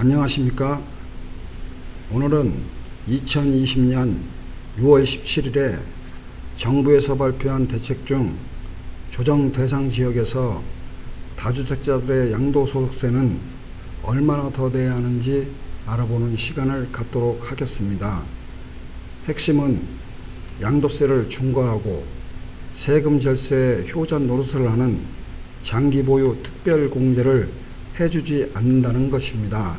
안녕하십니까? 오늘은 2020년 6월 17일에 정부에서 발표한 대책 중 조정 대상 지역에서 다주택자들의 양도소득세는 얼마나 더 내야 하는지 알아보는 시간을 갖도록 하겠습니다. 핵심은 양도세를 중과하고 세금 절세에 효자 노릇을 하는 장기 보유 특별공제를 해주지 않는다는 것입니다.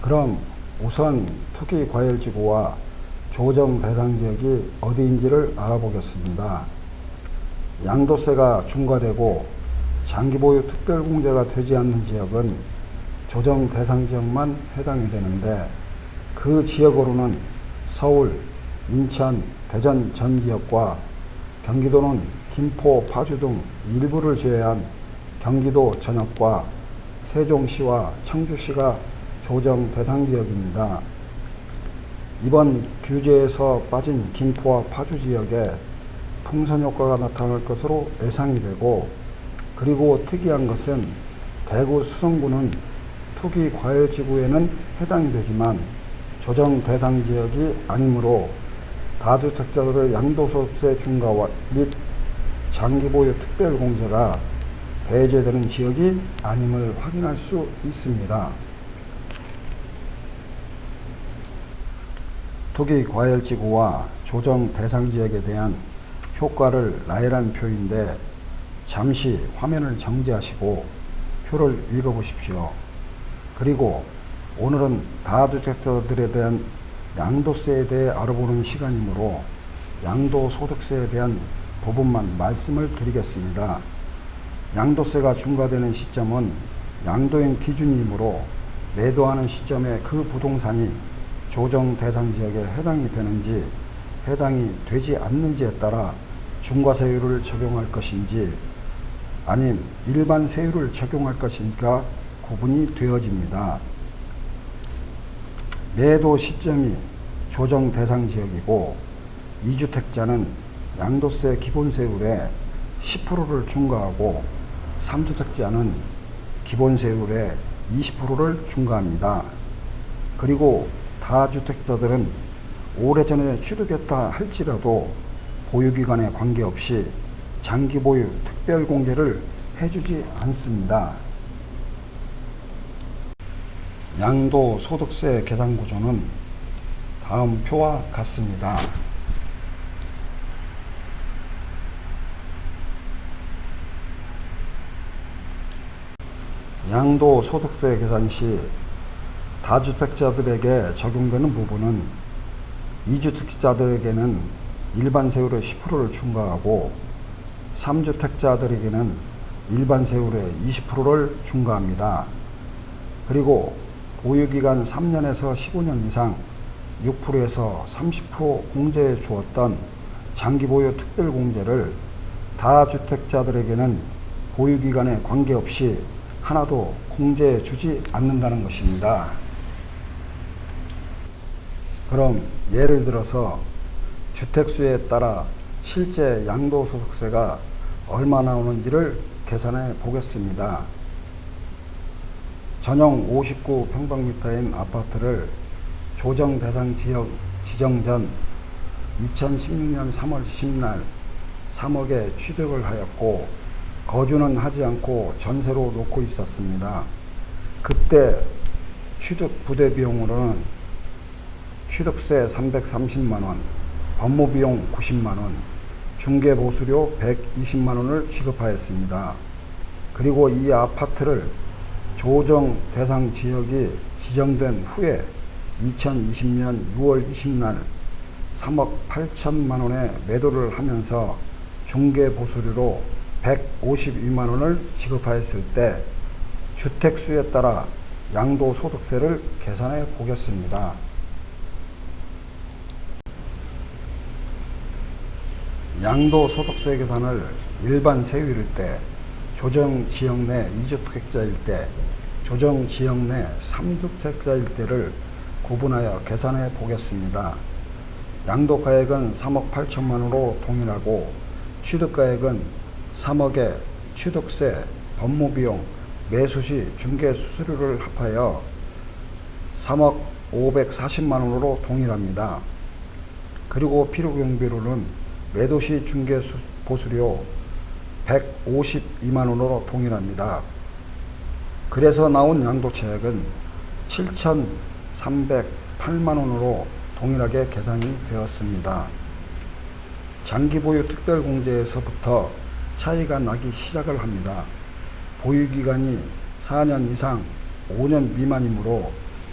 그럼 우선 투기과열지구와 조정 대상 지역이 어디인지를 알아보겠습니다. 양도세가 중과되고 장기보유 특별공제가 되지 않는 지역은 조정 대상 지역만 해당이 되는데, 그 지역으로는 서울, 인천, 대전 전 지역과 경기도는 김포, 파주 등 일부를 제외한 경기도 전역과 세종시와 청주시가 조정 대상 지역입니다. 이번 규제에서 빠진 김포와 파주 지역에 풍선 효과가 나타날 것으로 예상이 되고, 그리고 특이한 것은 대구 수성구는 투기과열지구에는 해당이 되지만 조정 대상 지역이 아니므로 다주택자들의 양도소득세 중과 및 장기보유 특별공제가 배제되는 지역이 아님을 확인할 수 있습니다. 투기과열지구와 조정 대상 지역에 대한 효과를 나열한 표인데, 잠시 화면을 정지하시고 표를 읽어보십시오. 그리고 오늘은 다주택자들에 대한 양도세에 대해 알아보는 시간이므로 양도소득세에 대한 부분만 말씀을 드리겠습니다. 양도세가 중과되는 시점은 양도인 기준이므로 매도하는 시점에 그 부동산이 조정 대상 지역에 해당이 되는지 해당이 되지 않는지에 따라 중과세율을 적용할 것인지 아님 일반 세율을 적용할 것인지가 구분이 되어집니다. 매도 시점이 조정 대상 지역이고 2주택자는 양도세 기본세율에 10%를 중과하고 3주택자는 기본세율에 20%를 중과합니다. 그리고 다주택자들은 오래전에 취득했다 할지라도 보유기간에 관계없이 장기보유 특별공제를 해주지 않습니다. 양도소득세 계산구조는 다음 표와 같습니다. 양도소득세 계산 시 다주택자들에게 적용되는 부분은 2주택자들에게는 일반 세율의 10%를 중과하고 3주택자들에게는 일반 세율의 20%를 중과합니다. 그리고 보유기간 3년에서 15년 이상 6%에서 30% 공제해 주었던 장기보유 특별공제를 다주택자들에게는 보유기간에 관계없이 하나도 공제해 주지 않는다는 것입니다. 그럼 예를 들어서 주택수에 따라 실제 양도소득세가 얼마 나오는지를 계산해 보겠습니다. 전용 59평방미터인 아파트를 조정 대상 지역 지정 전 2016년 3월 10날 3억에 취득을 하였고 거주는 하지 않고 전세로 놓고 있었습니다. 그때 취득 부대 비용으로는 취득세 330만원, 법무비용 90만원, 중개보수료 120만원을 지급하였습니다. 그리고 이 아파트를 조정 대상 지역이 지정된 후에 2020년 6월 20날 3억 8천만원에 매도를 하면서 중개보수료로 152만원을 지급하였을 때 주택수에 따라 양도소득세를 계산해 보겠습니다. 양도소득세 계산을 일반 세율일 때, 조정지역 내 2주택자일 때, 조정지역 내 3주택자일 때를 구분하여 계산해 보겠습니다. 양도가액은 3억 8천만원으로 동일하고 취득가액은 3억에 취득세, 법무비용, 매수시 중개수수료를 합하여 3억 540만원으로 동일합니다. 그리고 필요경비로는 매도시 중개보수료 152만원으로 동일합니다. 그래서 나온 양도차액은 7,308만원으로 동일하게 계산이 되었습니다. 장기보유 특별공제에서부터 차이가 나기 시작을 합니다. 보유기간이 4년 이상 5년 미만이므로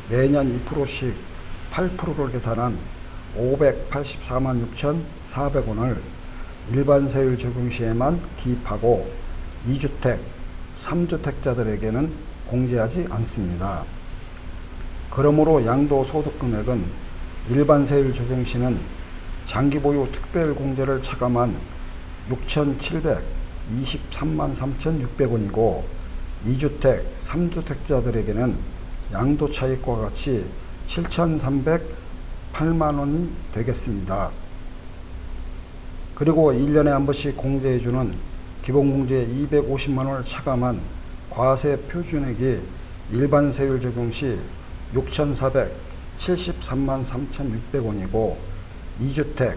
매년 2%씩 8%를 계산한 584만 6,400원을 일반 세율 적용 시에만 기입하고 2주택, 3주택자들에게는 공제하지 않습니다. 그러므로 양도소득 금액은 일반 세율 적용 시는 장기보유 특별공제를 차감한 6,723만 3,600원이고 2주택, 3주택자들에게는 양도차익과 같이 7,308만원이 되겠습니다. 그리고 1년에 한 번씩 공제해주는 기본공제 250만원을 차감한 과세 표준액이 일반 세율 적용 시 6,473만 3,600원이고 2주택,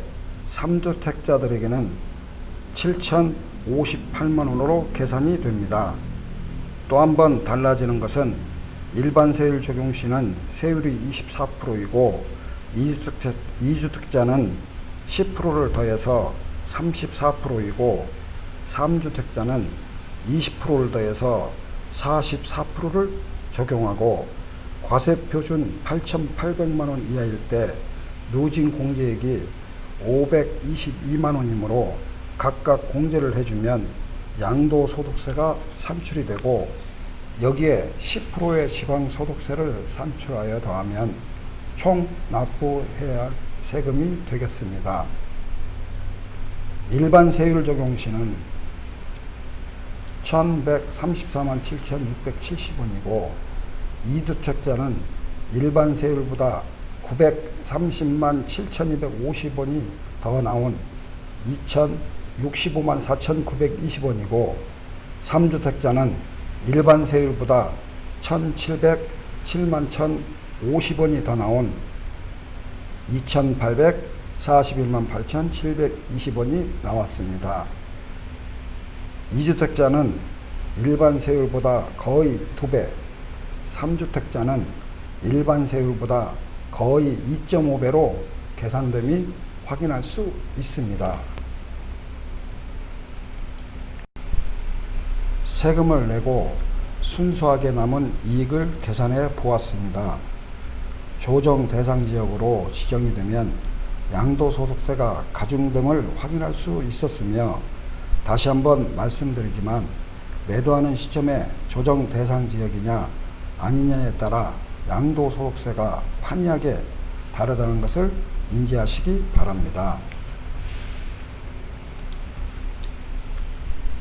3주택자들에게는 7,058만원으로 계산이 됩니다. 또 한 번 달라지는 것은 일반 세율 적용 시는 세율이 24%이고 2주택자는 10%를 더해서 34%이고 3주택자는 20%를 더해서 44%를 적용하고 과세표준 8,800만원 이하일 때 누진 공제액이 522만원이므로 각각 공제를 해주면 양도소득세가 산출이 되고 여기에 10%의 지방소득세를 산출하여 더하면 총 납부해야 할 세금이 되겠습니다. 일반 세율 적용 시는 1,134만 7,670원이고 2주택자는 일반 세율보다 930만 7,250원이 더 나온 2,065만 4,920원이고 3주택자는 일반 세율보다 1,707만 1,050원이 더 나온 2,841만 8,720원이 나왔습니다. 2주택자는 일반 세율보다 거의 2배, 3주택자는 일반 세율보다 거의 2.5배로 계산됨이 확인할 수 있습니다. 세금을 내고 순수하게 남은 이익을 계산해 보았습니다. 조정 대상 지역으로 지정이 되면 양도소득세가 가중됨을 확인할 수 있었으며 다시 한번 말씀드리지만 매도하는 시점에 조정 대상 지역이냐 아니냐에 따라 양도소득세가 판이하게 다르다는 것을 인지하시기 바랍니다.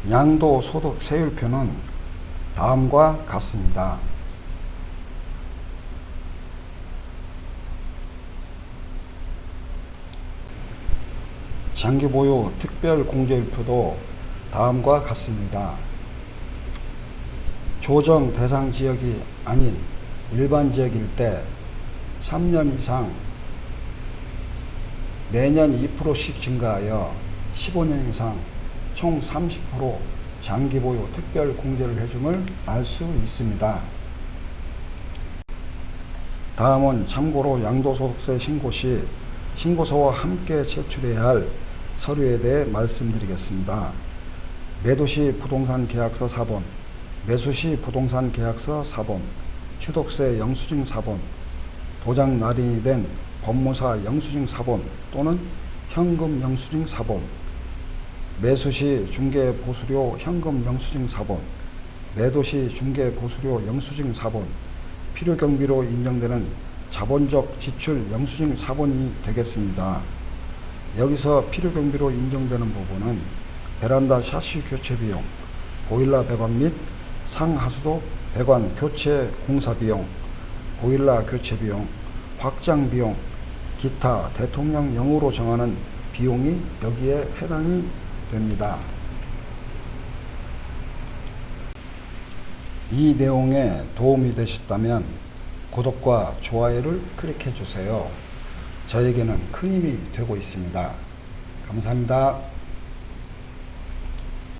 양도소득 세율표는 다음과 같습니다. 장기보유 특별공제율표도 다음과 같습니다. 조정 대상 지역이 아닌 일반 지역일 때 3년 이상 매년 2%씩 증가하여 15년 이상 총 30% 장기보유 특별공제를 해줌을 알 수 있습니다. 다음은 참고로 양도소득세 신고 시 신고서와 함께 제출해야 할 서류에 대해 말씀드리겠습니다. 매도시 부동산 계약서 4본, 매수시 부동산 계약서 4본, 취득세 영수증 4본, 도장 날인이 된 법무사 영수증 4본 또는 현금 영수증 4본, 매수시 중개보수료 현금 영수증 4본, 매도시 중개보수료 영수증 4본, 필요경비로 인정되는 자본적 지출 영수증 4본이 되겠습니다. 여기서 필요경비로 인정되는 부분은 베란다 샤시 교체 비용, 보일러 배관 및 상하수도 배관 교체 공사 비용, 보일러 교체 비용, 확장 비용, 기타 대통령령으로 정하는 비용이 여기에 해당이 됩니다. 이 내용에 도움이 되셨다면 구독과 좋아요를 클릭해 주세요. 저에게는 큰 힘이 되고 있습니다. 감사합니다.